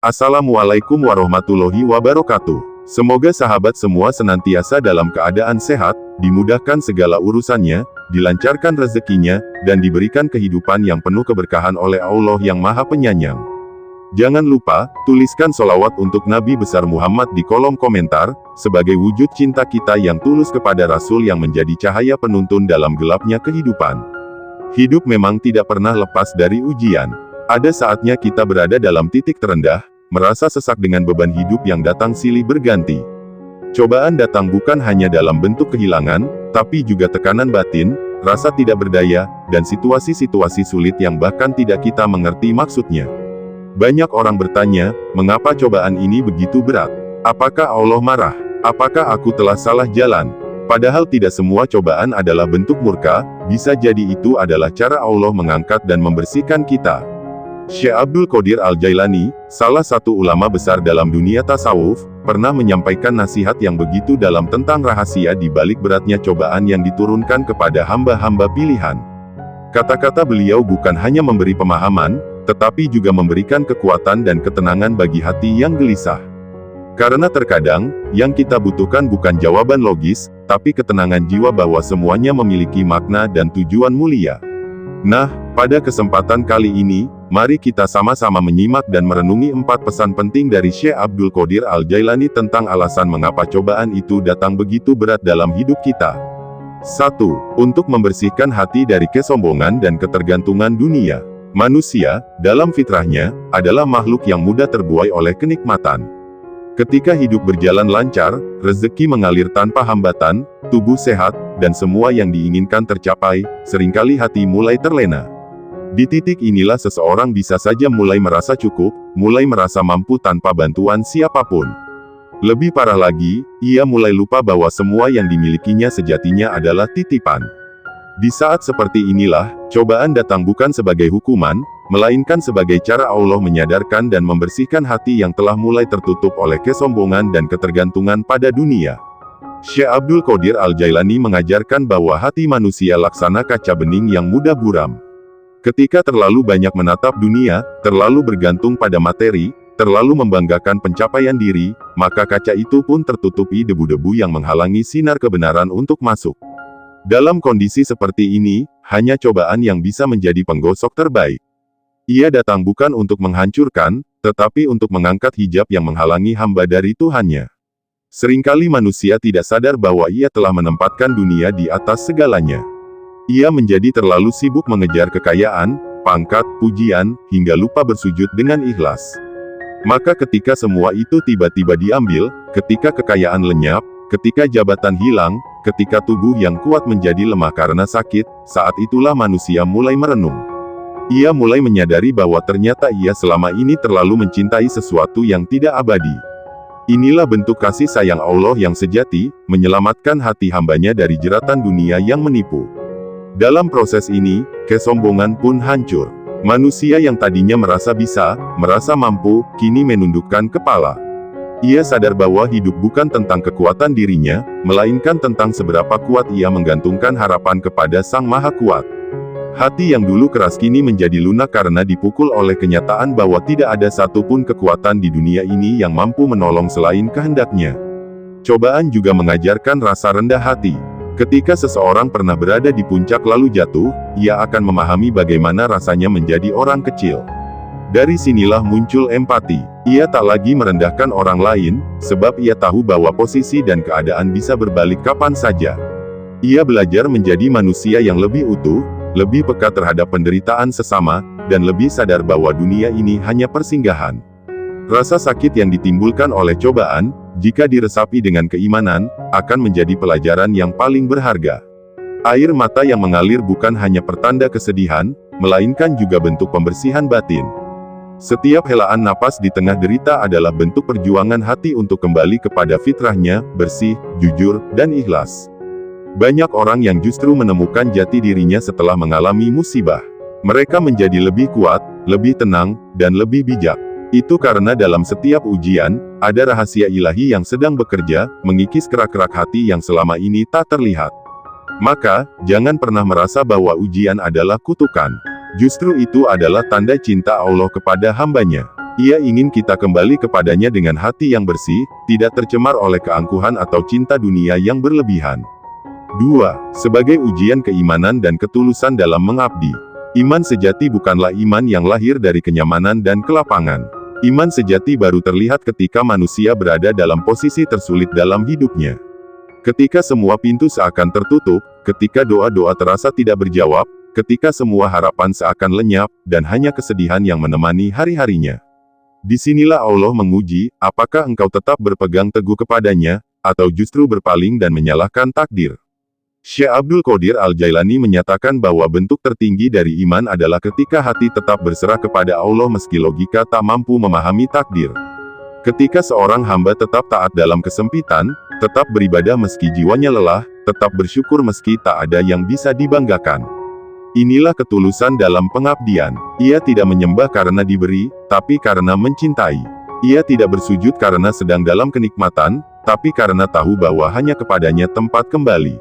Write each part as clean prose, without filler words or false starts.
Assalamualaikum warahmatullahi wabarakatuh. Semoga sahabat semua senantiasa dalam keadaan sehat, dimudahkan segala urusannya, dilancarkan rezekinya, dan diberikan kehidupan yang penuh keberkahan oleh Allah yang Maha Penyayang. Jangan lupa, tuliskan sholawat untuk Nabi besar Muhammad di kolom komentar, sebagai wujud cinta kita yang tulus kepada Rasul yang menjadi cahaya penuntun dalam gelapnya kehidupan. Hidup memang tidak pernah lepas dari ujian. Ada saatnya kita berada dalam titik terendah, merasa sesak dengan beban hidup yang datang silih berganti. Cobaan datang bukan hanya dalam bentuk kehilangan, tapi juga tekanan batin, rasa tidak berdaya, dan situasi-situasi sulit yang bahkan tidak kita mengerti maksudnya. Banyak orang bertanya, mengapa cobaan ini begitu berat? Apakah Allah marah? Apakah aku telah salah jalan? Padahal tidak semua cobaan adalah bentuk murka, bisa jadi itu adalah cara Allah mengangkat dan membersihkan kita. Syekh Abdul Qadir Al-Jailani, salah satu ulama besar dalam dunia tasawuf, pernah menyampaikan nasihat yang begitu dalam tentang rahasia di balik beratnya cobaan yang diturunkan kepada hamba-hamba pilihan. Kata-kata beliau bukan hanya memberi pemahaman, tetapi juga memberikan kekuatan dan ketenangan bagi hati yang gelisah. Karena terkadang, yang kita butuhkan bukan jawaban logis, tapi ketenangan jiwa bahwa semuanya memiliki makna dan tujuan mulia. Nah, pada kesempatan kali ini, mari kita sama-sama menyimak dan merenungi 4 pesan penting dari Syekh Abdul Qadir Al-Jailani tentang alasan mengapa cobaan itu datang begitu berat dalam hidup kita. 1. Untuk membersihkan hati dari kesombongan dan ketergantungan dunia. Manusia, dalam fitrahnya, adalah makhluk yang mudah terbuai oleh kenikmatan. Ketika hidup berjalan lancar, rezeki mengalir tanpa hambatan, tubuh sehat, dan semua yang diinginkan tercapai, seringkali hati mulai terlena. Di titik inilah seseorang bisa saja mulai merasa cukup, mulai merasa mampu tanpa bantuan siapapun. Lebih parah lagi, ia mulai lupa bahwa semua yang dimilikinya sejatinya adalah titipan. Di saat seperti inilah, cobaan datang bukan sebagai hukuman, melainkan sebagai cara Allah menyadarkan dan membersihkan hati yang telah mulai tertutup oleh kesombongan dan ketergantungan pada dunia. Syekh Abdul Qadir Al-Jailani mengajarkan bahwa hati manusia laksana kaca bening yang mudah buram. Ketika terlalu banyak menatap dunia, terlalu bergantung pada materi, terlalu membanggakan pencapaian diri, maka kaca itu pun tertutupi debu-debu yang menghalangi sinar kebenaran untuk masuk. Dalam kondisi seperti ini, hanya cobaan yang bisa menjadi penggosok terbaik. Ia datang bukan untuk menghancurkan, tetapi untuk mengangkat hijab yang menghalangi hamba dari Tuhannya. Seringkali manusia tidak sadar bahwa ia telah menempatkan dunia di atas segalanya. Ia menjadi terlalu sibuk mengejar kekayaan, pangkat, pujian, hingga lupa bersujud dengan ikhlas. Maka ketika semua itu tiba-tiba diambil, ketika kekayaan lenyap, ketika jabatan hilang, ketika tubuh yang kuat menjadi lemah karena sakit, saat itulah manusia mulai merenung. Ia mulai menyadari bahwa ternyata ia selama ini terlalu mencintai sesuatu yang tidak abadi. Inilah bentuk kasih sayang Allah yang sejati, menyelamatkan hati hambanya dari jeratan dunia yang menipu. Dalam proses ini, kesombongan pun hancur. Manusia yang tadinya merasa bisa, merasa mampu, kini menundukkan kepala. Ia sadar bahwa hidup bukan tentang kekuatan dirinya, melainkan tentang seberapa kuat ia menggantungkan harapan kepada Sang Maha Kuat. Hati yang dulu keras kini menjadi lunak karena dipukul oleh kenyataan bahwa tidak ada satupun kekuatan di dunia ini yang mampu menolong selain kehendaknya. Cobaan juga mengajarkan rasa rendah hati. Ketika seseorang pernah berada di puncak lalu jatuh, ia akan memahami bagaimana rasanya menjadi orang kecil. Dari sinilah muncul empati. Ia tak lagi merendahkan orang lain, sebab ia tahu bahwa posisi dan keadaan bisa berbalik kapan saja. Ia belajar menjadi manusia yang lebih utuh, lebih peka terhadap penderitaan sesama, dan lebih sadar bahwa dunia ini hanya persinggahan. Rasa sakit yang ditimbulkan oleh cobaan, jika diresapi dengan keimanan, akan menjadi pelajaran yang paling berharga. Air mata yang mengalir bukan hanya pertanda kesedihan, melainkan juga bentuk pembersihan batin. Setiap helaan napas di tengah derita adalah bentuk perjuangan hati untuk kembali kepada fitrahnya, bersih, jujur, dan ikhlas. Banyak orang yang justru menemukan jati dirinya setelah mengalami musibah. Mereka menjadi lebih kuat, lebih tenang, dan lebih bijak. Itu karena dalam setiap ujian, ada rahasia ilahi yang sedang bekerja, mengikis kerak-kerak hati yang selama ini tak terlihat. Maka, jangan pernah merasa bahwa ujian adalah kutukan. Justru itu adalah tanda cinta Allah kepada hambanya. Ia ingin kita kembali kepadanya dengan hati yang bersih, tidak tercemar oleh keangkuhan atau cinta dunia yang berlebihan. 2. Sebagai ujian keimanan dan ketulusan dalam mengabdi. Iman sejati bukanlah iman yang lahir dari kenyamanan dan kelapangan. Iman sejati baru terlihat ketika manusia berada dalam posisi tersulit dalam hidupnya. Ketika semua pintu seakan tertutup, ketika doa-doa terasa tidak berjawab, ketika semua harapan seakan lenyap, dan hanya kesedihan yang menemani hari-harinya. Disinilah Allah menguji, apakah engkau tetap berpegang teguh kepadanya, atau justru berpaling dan menyalahkan takdir. Syekh Abdul Qadir Al-Jailani menyatakan bahwa bentuk tertinggi dari iman adalah ketika hati tetap berserah kepada Allah meski logika tak mampu memahami takdir. Ketika seorang hamba tetap taat dalam kesempitan, tetap beribadah meski jiwanya lelah, tetap bersyukur meski tak ada yang bisa dibanggakan. Inilah ketulusan dalam pengabdian. Ia tidak menyembah karena diberi, tapi karena mencintai. Ia tidak bersujud karena sedang dalam kenikmatan, tapi karena tahu bahwa hanya kepadanya tempat kembali.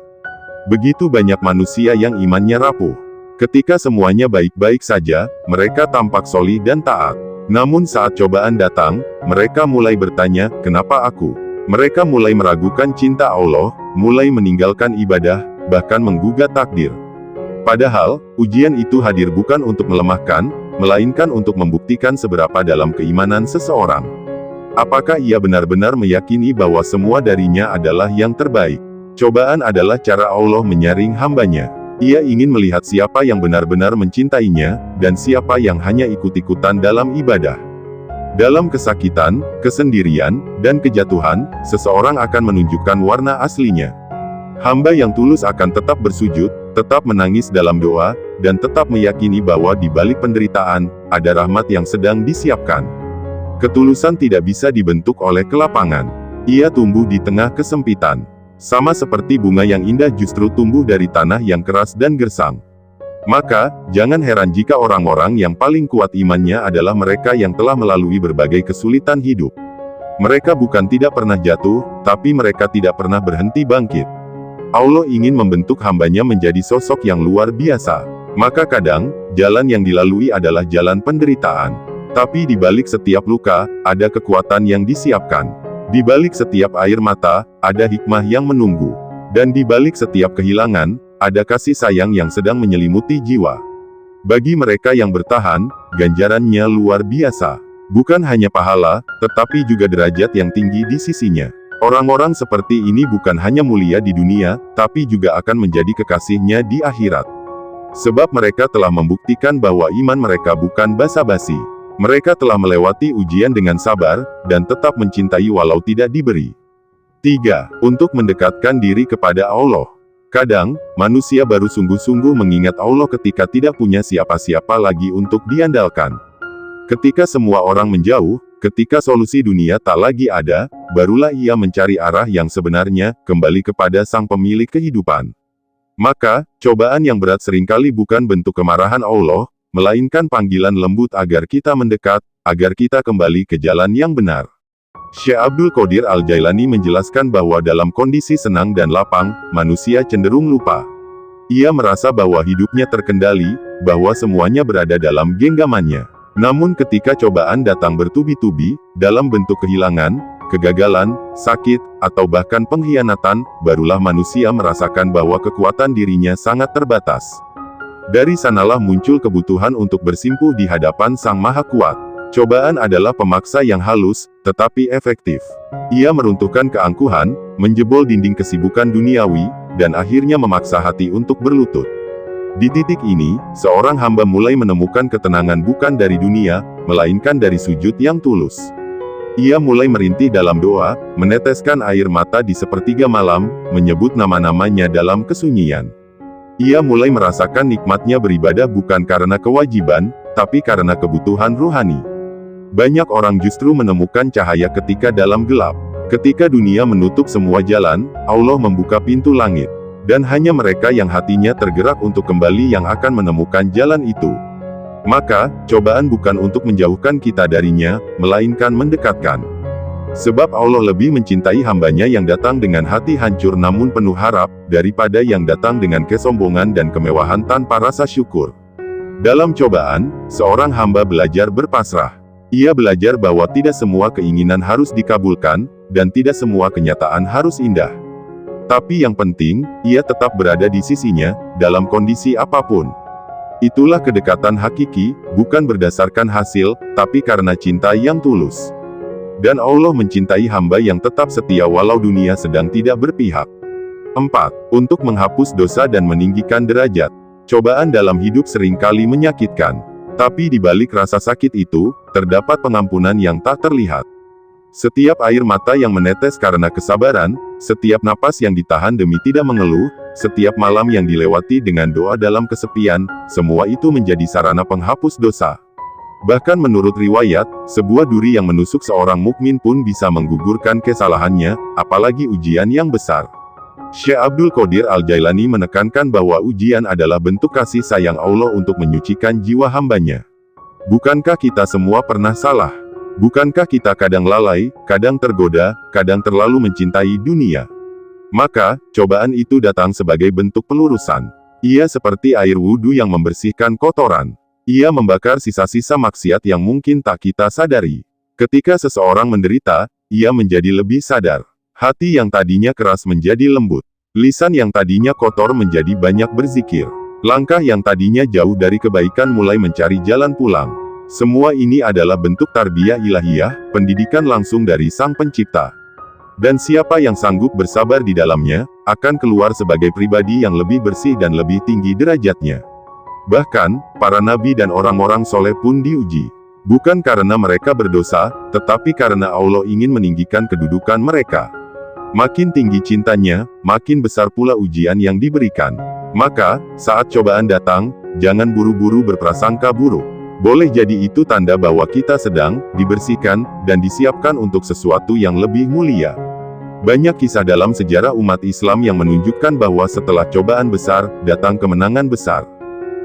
Begitu banyak manusia yang imannya rapuh. Ketika semuanya baik-baik saja, mereka tampak solih dan taat. Namun saat cobaan datang, mereka mulai bertanya, kenapa aku? Mereka mulai meragukan cinta Allah, mulai meninggalkan ibadah, bahkan menggugat takdir. Padahal, ujian itu hadir bukan untuk melemahkan, melainkan untuk membuktikan seberapa dalam keimanan seseorang. Apakah ia benar-benar meyakini bahwa semua darinya adalah yang terbaik? Cobaan adalah cara Allah menyaring hambanya. Ia ingin melihat siapa yang benar-benar mencintainya, dan siapa yang hanya ikut-ikutan dalam ibadah. Dalam kesakitan, kesendirian, dan kejatuhan, seseorang akan menunjukkan warna aslinya. Hamba yang tulus akan tetap bersujud, tetap menangis dalam doa, dan tetap meyakini bahwa di balik penderitaan, ada rahmat yang sedang disiapkan. Ketulusan tidak bisa dibentuk oleh kelapangan. Ia tumbuh di tengah kesempitan. Sama seperti bunga yang indah justru tumbuh dari tanah yang keras dan gersang. Maka, jangan heran jika orang-orang yang paling kuat imannya adalah mereka yang telah melalui berbagai kesulitan hidup. Mereka bukan tidak pernah jatuh, tapi mereka tidak pernah berhenti bangkit. Allah ingin membentuk hambanya menjadi sosok yang luar biasa. Maka kadang, jalan yang dilalui adalah jalan penderitaan. Tapi di balik setiap luka, ada kekuatan yang disiapkan. Di balik setiap air mata, ada hikmah yang menunggu. Dan di balik setiap kehilangan, ada kasih sayang yang sedang menyelimuti jiwa. Bagi mereka yang bertahan, ganjarannya luar biasa. Bukan hanya pahala, tetapi juga derajat yang tinggi di sisinya. Orang-orang seperti ini bukan hanya mulia di dunia, tapi juga akan menjadi kekasihnya di akhirat. Sebab mereka telah membuktikan bahwa iman mereka bukan basa-basi. Mereka telah melewati ujian dengan sabar, dan tetap mencintai walau tidak diberi. 3. Untuk mendekatkan diri kepada Allah. Kadang, manusia baru sungguh-sungguh mengingat Allah ketika tidak punya siapa-siapa lagi untuk diandalkan. Ketika semua orang menjauh, ketika solusi dunia tak lagi ada, barulah ia mencari arah yang sebenarnya, kembali kepada sang pemilik kehidupan. Maka, cobaan yang berat seringkali bukan bentuk kemarahan Allah, melainkan panggilan lembut agar kita mendekat, agar kita kembali ke jalan yang benar. Syekh Abdul Qadir Al-Jailani menjelaskan bahwa dalam kondisi senang dan lapang, manusia cenderung lupa. Ia merasa bahwa hidupnya terkendali, bahwa semuanya berada dalam genggamannya. Namun ketika cobaan datang bertubi-tubi, dalam bentuk kehilangan, kegagalan, sakit, atau bahkan pengkhianatan, barulah manusia merasakan bahwa kekuatan dirinya sangat terbatas. Dari sanalah muncul kebutuhan untuk bersimpuh di hadapan Sang Maha Kuat. Cobaan adalah pemaksa yang halus, tetapi efektif. Ia meruntuhkan keangkuhan, menjebol dinding kesibukan duniawi, dan akhirnya memaksa hati untuk berlutut. Di titik ini, seorang hamba mulai menemukan ketenangan bukan dari dunia, melainkan dari sujud yang tulus. Ia mulai merintih dalam doa, meneteskan air mata di sepertiga malam, menyebut nama-namanya dalam kesunyian. Ia mulai merasakan nikmatnya beribadah bukan karena kewajiban, tapi karena kebutuhan ruhani. Banyak orang justru menemukan cahaya ketika dalam gelap. Ketika dunia menutup semua jalan, Allah membuka pintu langit. Dan hanya mereka yang hatinya tergerak untuk kembali yang akan menemukan jalan itu. Maka, cobaan bukan untuk menjauhkan kita darinya, melainkan mendekatkan. Sebab Allah lebih mencintai hambanya yang datang dengan hati hancur namun penuh harap, daripada yang datang dengan kesombongan dan kemewahan tanpa rasa syukur. Dalam cobaan, seorang hamba belajar berpasrah. Ia belajar bahwa tidak semua keinginan harus dikabulkan, dan tidak semua kenyataan harus indah. Tapi yang penting, ia tetap berada di sisinya, dalam kondisi apapun. Itulah kedekatan hakiki, bukan berdasarkan hasil, tapi karena cinta yang tulus. Dan Allah mencintai hamba yang tetap setia walau dunia sedang tidak berpihak. 4. Untuk menghapus dosa dan meninggikan derajat. Cobaan dalam hidup seringkali menyakitkan. Tapi di balik rasa sakit itu, terdapat pengampunan yang tak terlihat. Setiap air mata yang menetes karena kesabaran, setiap napas yang ditahan demi tidak mengeluh, setiap malam yang dilewati dengan doa dalam kesepian, semua itu menjadi sarana penghapus dosa. Bahkan menurut riwayat, sebuah duri yang menusuk seorang mukmin pun bisa menggugurkan kesalahannya, apalagi ujian yang besar. Syekh Abdul Qadir Al-Jailani menekankan bahwa ujian adalah bentuk kasih sayang Allah untuk menyucikan jiwa hambanya. Bukankah kita semua pernah salah? Bukankah kita kadang lalai, kadang tergoda, kadang terlalu mencintai dunia? Maka, cobaan itu datang sebagai bentuk pelurusan. Ia seperti air wudhu yang membersihkan kotoran. Ia membakar sisa-sisa maksiat yang mungkin tak kita sadari. Ketika seseorang menderita, ia menjadi lebih sadar. Hati yang tadinya keras menjadi lembut. Lisan yang tadinya kotor menjadi banyak berzikir. Langkah yang tadinya jauh dari kebaikan mulai mencari jalan pulang. Semua ini adalah bentuk tarbiyah ilahiyah, pendidikan langsung dari Sang Pencipta. Dan siapa yang sanggup bersabar di dalamnya, akan keluar sebagai pribadi yang lebih bersih dan lebih tinggi derajatnya. Bahkan, para nabi dan orang-orang soleh pun diuji. Bukan karena mereka berdosa, tetapi karena Allah ingin meninggikan kedudukan mereka. Makin tinggi cintanya, makin besar pula ujian yang diberikan. Maka, saat cobaan datang, jangan buru-buru berprasangka buruk. Boleh jadi itu tanda bahwa kita sedang dibersihkan dan disiapkan untuk sesuatu yang lebih mulia. Banyak kisah dalam sejarah umat Islam yang menunjukkan bahwa setelah cobaan besar, datang kemenangan besar.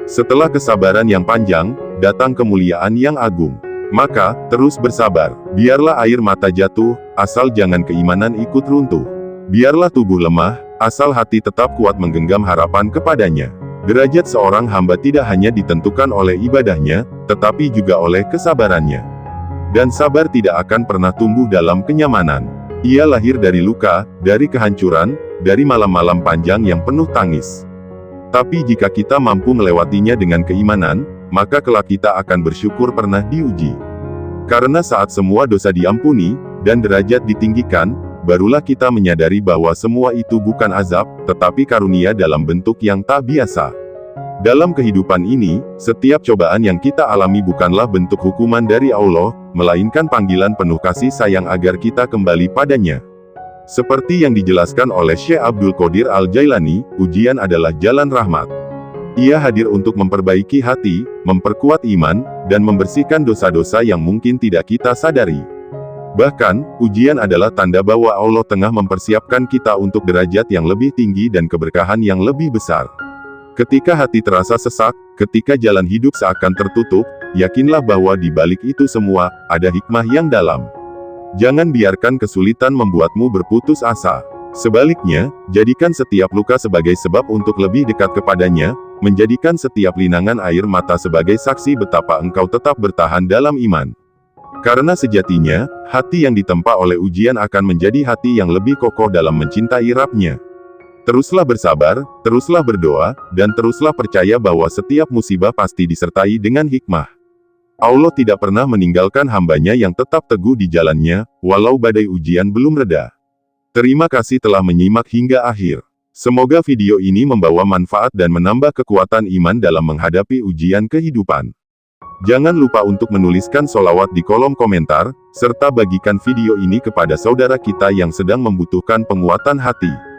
Setelah kesabaran yang panjang, datang kemuliaan yang agung. Maka, terus bersabar. Biarlah air mata jatuh, asal jangan keimanan ikut runtuh. Biarlah tubuh lemah, asal hati tetap kuat menggenggam harapan kepadanya. Derajat seorang hamba tidak hanya ditentukan oleh ibadahnya, tetapi juga oleh kesabarannya. Dan sabar tidak akan pernah tumbuh dalam kenyamanan. Ia lahir dari luka, dari kehancuran, dari malam-malam panjang yang penuh tangis. Tapi jika kita mampu melewatinya dengan keimanan, maka kelak kita akan bersyukur pernah diuji. Karena saat semua dosa diampuni, dan derajat ditinggikan, barulah kita menyadari bahwa semua itu bukan azab, tetapi karunia dalam bentuk yang tak biasa. Dalam kehidupan ini, setiap cobaan yang kita alami bukanlah bentuk hukuman dari Allah, melainkan panggilan penuh kasih sayang agar kita kembali padanya. Seperti yang dijelaskan oleh Syekh Abdul Qadir Al-Jailani, ujian adalah jalan rahmat. Ia hadir untuk memperbaiki hati, memperkuat iman, dan membersihkan dosa-dosa yang mungkin tidak kita sadari. Bahkan, ujian adalah tanda bahwa Allah tengah mempersiapkan kita untuk derajat yang lebih tinggi dan keberkahan yang lebih besar. Ketika hati terasa sesak, ketika jalan hidup seakan tertutup, yakinlah bahwa di balik itu semua, ada hikmah yang dalam. Jangan biarkan kesulitan membuatmu berputus asa. Sebaliknya, jadikan setiap luka sebagai sebab untuk lebih dekat kepadanya, menjadikan setiap linangan air mata sebagai saksi betapa engkau tetap bertahan dalam iman. Karena sejatinya, hati yang ditempa oleh ujian akan menjadi hati yang lebih kokoh dalam mencintai Rabb-Nya. Teruslah bersabar, teruslah berdoa, dan teruslah percaya bahwa setiap musibah pasti disertai dengan hikmah. Allah tidak pernah meninggalkan hambanya yang tetap teguh di jalannya, walau badai ujian belum reda. Terima kasih telah menyimak hingga akhir. Semoga video ini membawa manfaat dan menambah kekuatan iman dalam menghadapi ujian kehidupan. Jangan lupa untuk menuliskan sholawat di kolom komentar, serta bagikan video ini kepada saudara kita yang sedang membutuhkan penguatan hati.